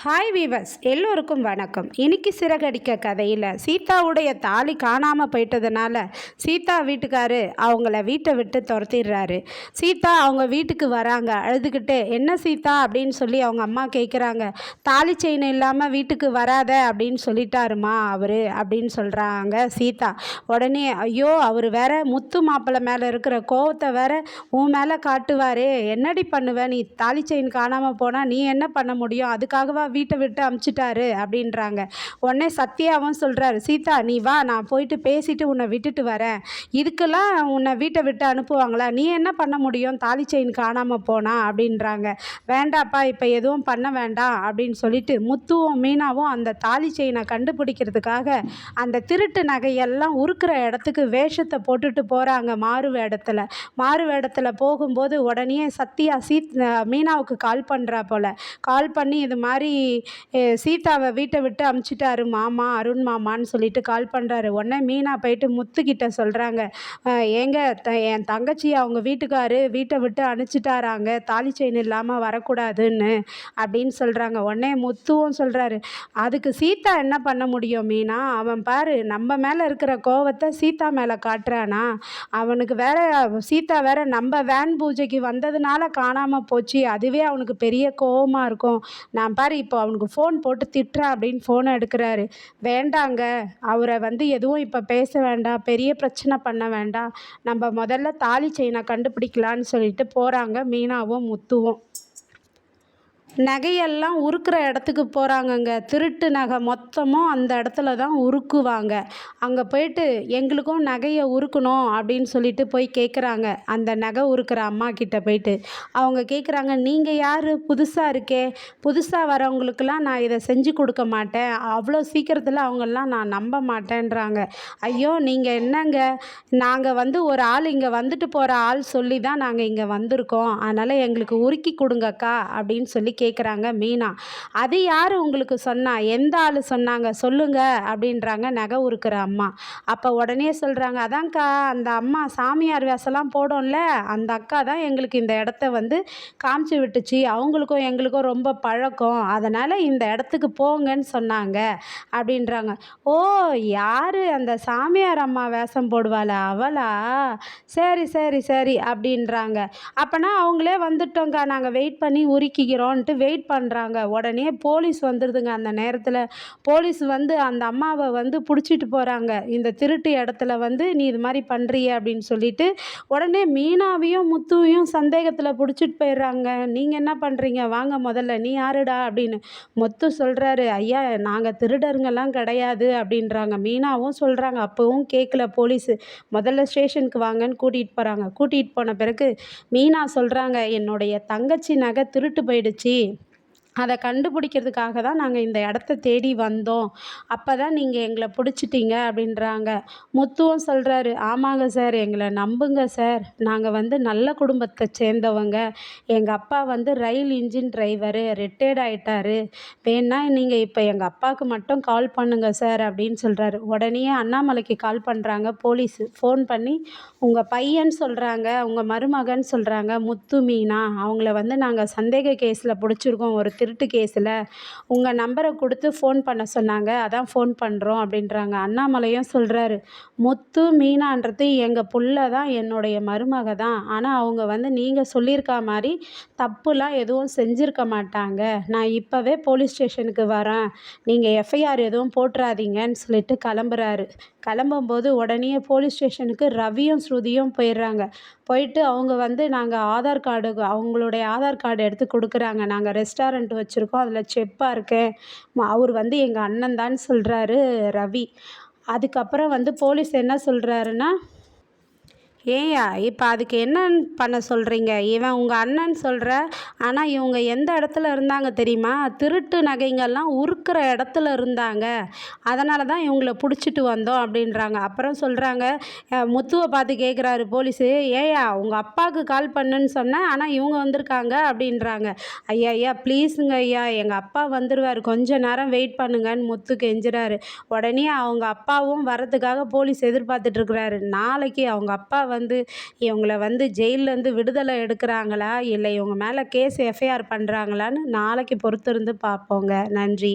Hi viewers, எல்லோருக்கும் வணக்கம். இன்னைக்கு சிறகடிக்க கதையில் சீதாவுடைய தாலி காணாமல் போயிட்டதுனால சீதா வீட்டுக்காரு அவங்கள வீட்டை விட்டு துரத்திடுறாரு. சீதா அவங்க வீட்டுக்கு வராங்க அழுதுகிட்டு. என்ன சீதா அப்படின்னு சொல்லி அவங்க அம்மா கேட்குறாங்க. தாலி செயின் இல்லாமல் வீட்டுக்கு வராத அப்படின்னு சொல்லிட்டாருமா அவரு அப்படின்னு சொல்கிறாங்க சீதா. உடனே ஐயோ, அவர் வேற முத்து மாப்பிள்ளை மேலே இருக்கிற கோவத்தை வேற உன் மேலே காட்டுவார். என்னடி பண்ணுவ நீ? தாலி செயின் காணாமல் போனால் நீ என்ன பண்ண முடியும்? அதுக்காகவா வீட்டை விட்டு அமுச்சிட்டாரு அப்படின்றாங்க. உடனே சத்யாவும் சொல்கிறாரு, சீதா நீ வா, நான் போயிட்டு பேசிட்டு உன்னை விட்டுட்டு வரேன். இதுக்கெல்லாம் உன்னை வீட்டை விட்டு அனுப்புவாங்களா? நீ என்ன பண்ண முடியும் தாலி செயின் காணாமல் போனா அப்படின்றாங்க. வேண்டாப்பா, இப்போ எதுவும் பண்ண வேண்டாம் அப்படின்னு சொல்லிட்டு முத்துவும் மீனாவும் அந்த தாலி செயினை கண்டுபிடிக்கிறதுக்காக அந்த திருட்டு நகையெல்லாம் உருக்குற இடத்துக்கு வேஷத்தை போட்டுட்டு போகிறாங்க. மாறு வேடத்தில் போகும்போது உடனே சத்யா மீனாவுக்கு கால் பண்ணுறா போல். கால் பண்ணி இது மாதிரி சீதாவை வீட்டை விட்டு அமுச்சிட்டாரு மாமா, அருண் மாமான்னு சொல்லிட்டு கால் பண்ணுறாரு. உடனே மீனா போயிட்டு முத்துக்கிட்ட சொல்கிறாங்க, ஏங்க என் தங்கச்சி அவங்க வீட்டுக்காரு வீட்டை விட்டு அனுப்பிச்சிட்டாராங்க, தாலி செயின் இல்லாமல் வரக்கூடாதுன்னு அப்படின்னு சொல்கிறாங்க. உடனே முத்துவும் சொல்கிறாரு, அதுக்கு சீதா என்ன பண்ண முடியும் மீனா? அவன் பாரு நம்ம மேலே இருக்கிற கோவத்தை சீதா மேலே காட்டுறானா? அவனுக்கு வேற சீதா வேற நம்ம வேன் பூஜைக்கு வந்ததுனால காணாமல் போச்சு, அதுவே அவனுக்கு பெரிய கோவமாக இருக்கும். நான் பாரு இப்போ அவனுக்கு ஃபோன் போட்டு திட்டுறேன் அப்படின்னு ஃபோனை எடுக்கிறாரு. வேண்டாங்க, அவரை எதுவும் இப்போ பேச வேண்டாம், பெரிய பிரச்சனை பண்ண வேண்டாம், நம்ம முதல்ல தாலி செயினை கண்டுபிடிக்கலான்னு சொல்லிட்டு போகிறாங்க மீனாவும் முத்துவும். நகையெல்லாம் உருக்குற இடத்துக்கு போகிறாங்கங்க. திருட்டு நகை மொத்தமும் அந்த இடத்துல தான் உருக்குவாங்க. அங்கே போயிட்டு எங்களுக்கும் நகையை உருக்கணும் அப்படின்னு சொல்லிட்டு போய் கேட்குறாங்க. அந்த நகை உருக்குற அம்மா கிட்ட போயிட்டு அவங்க கேட்குறாங்க, நீங்கள் யார்? புதுசாக இருக்கே, புதுசாக வரவங்களுக்கெல்லாம் நான் இதை செஞ்சு கொடுக்க மாட்டேன், அவ்வளோ சீக்கிரத்தில் அவங்களெலாம் நான் நம்ப மாட்டேன்றாங்க. ஐயோ நீங்கள் என்னங்க, நாங்கள் ஒரு ஆள் இங்கே வந்துட்டு போகிற ஆள் சொல்லி தான் நாங்கள் இங்கே வந்திருக்கோம், அதனால் எங்களுக்கு உருக்கி கொடுங்கக்கா அப்படின்னு சொல்லி கேட்குறாங்க மீனா. அது யார் உங்களுக்கு சொன்னா? எந்த ஆள் சொன்னாங்க சொல்லுங்க அப்படின்றாங்க நகை உருக்குற அம்மா. அப்போ உடனே சொல்கிறாங்க, அதான்க்கா அந்த அம்மா சாமியார் வேஷம்லாம் போடும்ல, அந்த அக்கா தான் எங்களுக்கு இந்த இடத்த காமிச்சு விட்டுச்சு, அவங்களுக்கும் எங்களுக்கும் ரொம்ப பழக்கம், அதனால் இந்த இடத்துக்கு போங்கன்னு சொன்னாங்க அப்படின்றாங்க. ஓ, யார் அந்த சாமியார் அம்மா வேஷம் போடுவாளா, அவளா? சரி சரி சரி அப்படின்றாங்க. அப்போனா அவங்களே வந்துட்டோங்க்கா, நாங்கள் வெயிட் பண்ணி உருக்கிக்கிறோன்ட்டு வெயிட் பண்ணுறாங்க. உடனே போலீஸ் வந்துடுதுங்க. அந்த நேரத்தில் போலீஸ் அந்த அம்மாவை பிடிச்சிட்டு போகிறாங்க. இந்த திருட்டு இடத்துல நீ இது மாதிரி பண்ணுறிய அப்படின்னு சொல்லிட்டு உடனே மீனாவையும் முத்துவையும் சந்தேகத்தில் பிடிச்சிட்டு போயிடுறாங்க. நீங்கள் என்ன பண்ணுறீங்க, வாங்க முதல்ல, நீ யாருடா அப்படின்னு. முத்து சொல்கிறாரு, ஐயா நாங்கள் திருடருங்கெல்லாம் கிடையாது அப்படின்றாங்க. மீனாவும் சொல்கிறாங்க. அப்போவும் கேட்கல போலீஸு. முதல்ல ஸ்டேஷனுக்கு வாங்கன்னு கூட்டிகிட்டு போகிறாங்க. கூட்டிகிட்டு போன பிறகு மீனா சொல்கிறாங்க, என்னுடைய தங்கச்சி நகை திருட்டு போயிடுச்சு, அதை கண்டுபிடிக்கிறதுக்காக தான் நாங்கள் இந்த இடத்த தேடி வந்தோம், அப்போ தான் நீங்கள் எங்களை பிடிச்சிட்டிங்க அப்படின்றாங்க. முத்துவும் சொல்கிறாரு, ஆமாங்க சார், எங்களை நம்புங்க சார், நாங்கள் நல்ல குடும்பத்தை சேர்ந்தவங்க, எங்கள் அப்பா ரயில் இன்ஜின் டிரைவரு, ரிட்டையர்ட் ஆகிட்டாரு, வேணா நீங்கள் இப்போ எங்கள் அப்பாவுக்கு மட்டும் கால் பண்ணுங்க சார் அப்படின்னு சொல்கிறாரு. உடனே அண்ணாமலைக்கு கால் பண்ணுறாங்க போலீஸு. ஃபோன் பண்ணி உங்கள் பையன் சொல்கிறாங்க, உங்கள் மருமகன் சொல்கிறாங்க, முத்து மீனா, அவங்கள நாங்கள் சந்தேக கேஸில் பிடிச்சிருக்கோம், ஒரு திருட்டு கேஸில், உங்கள் நம்பரை கொடுத்து ஃபோன் பண்ண சொன்னாங்க, அதான் ஃபோன் பண்ணுறோம் அப்படின்றாங்க. அண்ணாமலையும் சொல்கிறாரு, முத்து மீனான்றது எங்கள் புள்ள தான், என்னுடைய மருமக தான், ஆனால் அவங்க நீங்கள் சொல்லியிருக்கா மாதிரி தப்புலாம் எதுவும் செஞ்சுருக்க மாட்டாங்க, நான் இப்போவே போலீஸ் ஸ்டேஷனுக்கு வரேன், நீங்கள் எஃப்ஐஆர் எதுவும் போட்டுறாதீங்கன்னு சொல்லிட்டு கிளம்புறாரு. கிளம்பும்போது உடனே போலீஸ் ஸ்டேஷனுக்கு ரவியும் ஸ்ருதியும் போயிடுறாங்க. போயிட்டு அவங்க நாங்கள் ஆதார் கார்டு, அவங்களுடைய ஆதார் கார்டு எடுத்து கொடுக்குறாங்க, நாங்கள் ரெஸ்டாரண்ட் வச்சுருக்கோம், அதில் செப்பாக இருக்கேன், அவர் எங்கள் அண்ணன் தான் சொல்கிறாரு ரவி. அதுக்கப்புறம் போலீஸ் என்ன சொல்கிறாருன்னா, ஏயா இப்போ அதுக்கு என்னன்னு பண்ண சொல்கிறீங்க, இவன் உங்கள் அண்ணன் சொல்கிற, ஆனால் இவங்க எந்த இடத்துல இருந்தாங்க தெரியுமா, திருட்டு நகைங்கள்லாம் உருக்குற இடத்துல இருந்தாங்க, அதனால தான் இவங்கள பிடிச்சிட்டு வந்தோம் அப்படின்றாங்க. அப்புறம் சொல்கிறாங்க, முத்துவை பார்த்து கேட்குறாரு போலீஸு, ஏயா உங்கள் அப்பாவுக்கு கால் பண்ணுன்னு சொன்னேன், ஆனால் இவங்க வந்திருக்காங்க அப்படின்றாங்க. ஐயா ஐயா ப்ளீஸுங்க ஐயா, எங்கள் அப்பா வந்துடுவார், கொஞ்சம் நேரம் வெயிட் பண்ணுங்கன்னு முத்து கெஞ்சுறாரு. உடனே அவங்க அப்பாவும் வரதுக்காக போலீஸ் எதிர்பார்த்துட்ருக்குறாரு. நாளைக்கு அவங்க அப்பா வந்து இவங்கள வந்து ஜெயில்லேருந்து விடுதலை எடுக்கிறாங்களா இல்லை இவங்க மேலே கேஸ் எஃப்ஐஆர் பண்ணுறாங்களான்னு நாளைக்கு பொறுத்திருந்து பார்ப்போங்க. நன்றி.